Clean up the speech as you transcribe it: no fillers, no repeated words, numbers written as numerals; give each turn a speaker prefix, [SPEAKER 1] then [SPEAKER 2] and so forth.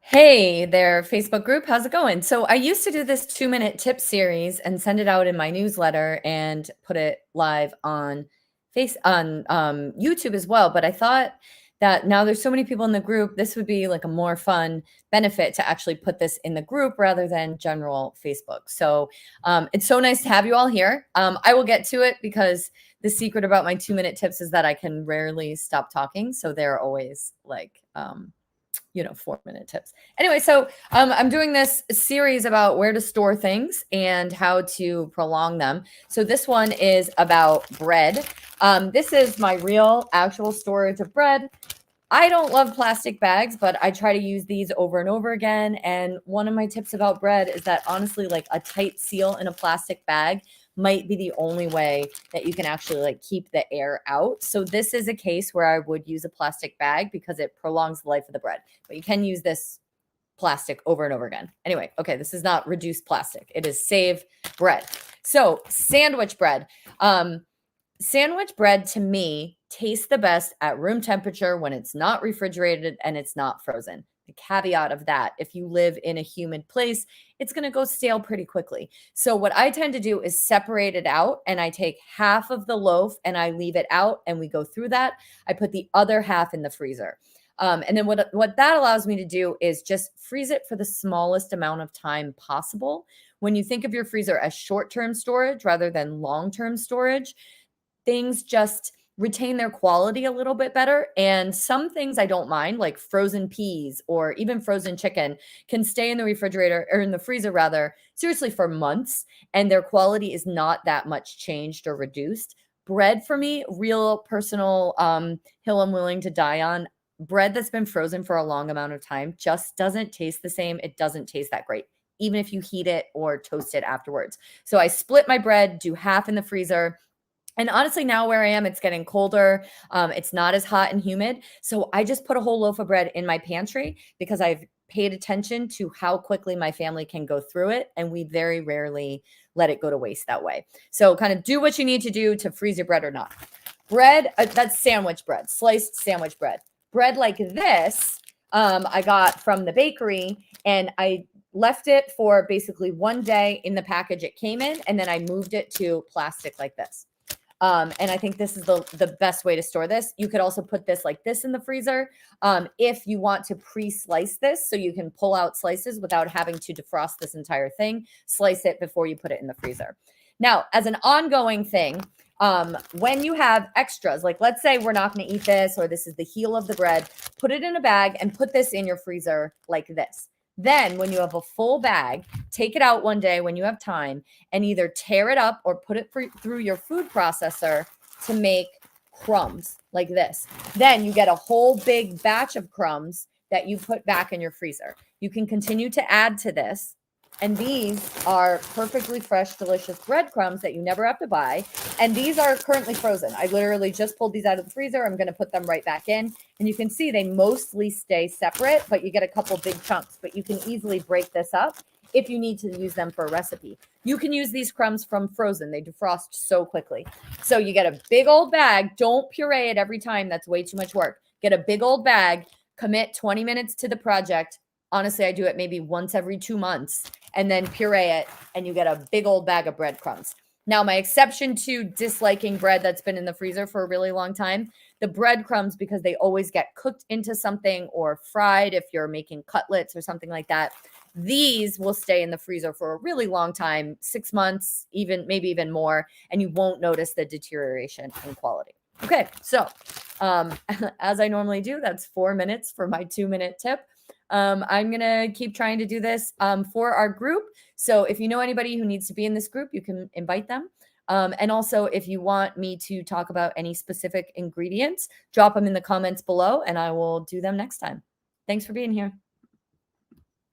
[SPEAKER 1] Hey there, Facebook group. How's it going? So I used to do this 2-minute tip series and send it out in my newsletter and put it live on YouTube as well. But I thought that now there's so many people in the group, this would be like a more fun benefit to actually put this in the group rather than general Facebook. So it's so nice to have you all here. I will get to it because the secret about my 2-minute tips is that I can rarely stop talking. So they're always like 4-minute tips. Anyway, so I'm doing this series about where to store things and how to prolong them. So this one is about bread. This is my real actual storage of bread. I don't love plastic bags, but I try to use these over and over again. And one of my tips about bread is that honestly, like a tight seal in a plastic bag might be the only way that you can actually like keep the air out. So this is a case where I would use a plastic bag because it prolongs the life of the bread, but you can use this plastic over and over again. Anyway, okay, this is not reduced plastic. It is save bread. So sandwich bread. Sandwich bread to me tastes the best at room temperature when it's not refrigerated and it's not frozen. The caveat of that, if you live in a humid place, it's going to go stale pretty quickly. So what I tend to do is separate it out, and I take half of the loaf and I leave it out and we go through that. I put the other half in the freezer. And then what that allows me to do is just freeze it for the smallest amount of time possible. When you think of your freezer as short-term storage rather than long-term storage, things just retain their quality a little bit better. And some things I don't mind, like frozen peas or even frozen chicken, can stay in the refrigerator or in the freezer rather, seriously for months, and their quality is not that much changed or reduced. Bread for me, real personal hill I'm willing to die on. Bread that's been frozen for a long amount of time just doesn't taste the same. It doesn't taste that great, even if you heat it or toast it afterwards. So I split my bread, do half in the freezer. And honestly, now where I am, it's getting colder. It's not as hot and humid. So I just put a whole loaf of bread in my pantry because I've paid attention to how quickly my family can go through it. And we very rarely let it go to waste that way. So kind of do what you need to do to freeze your bread or not. Bread, that's sandwich bread, sliced sandwich bread. Bread like this, I got from the bakery, and I left it for basically one day in the package it came in, and then I moved it to plastic like this. And I think this is the best way to store this. You could also put this like this in the freezer if you want to pre-slice this, so you can pull out slices without having to defrost this entire thing. Slice it before you put it in the freezer. Now, as an ongoing thing, when you have extras, like let's say we're not going to eat this, or this is the heel of the bread, put it in a bag and put this in your freezer like this. Then when you have a full bag, take it out one day when you have time and either tear it up or put it through your food processor to make crumbs like this. Then you get a whole big batch of crumbs that you put back in your freezer. You can continue to add to this. And these are perfectly fresh, delicious breadcrumbs that you never have to buy. And these are currently frozen. I literally just pulled these out of the freezer. I'm going to put them right back in. And you can see they mostly stay separate, but you get a couple big chunks. But you can easily break this up if you need to use them for a recipe. You can use these crumbs from frozen. They defrost so quickly. So you get a big old bag. Don't puree it every time. That's way too much work. Get a big old bag. Commit 20 minutes to the project. Honestly, I do it maybe once every 2 months, and then puree it, and you get a big old bag of breadcrumbs. Now, my exception to disliking bread that's been in the freezer for a really long time, the breadcrumbs, because they always get cooked into something or fried if you're making cutlets or something like that, these will stay in the freezer for a really long time, 6 months, maybe even more, and you won't notice the deterioration in quality. Okay, so as I normally do, that's 4 minutes for my 2-minute tip. I'm going to keep trying to do this for our group. So if you know anybody who needs to be in this group, you can invite them. And also, if you want me to talk about any specific ingredients, drop them in the comments below and I will do them next time. Thanks for being here.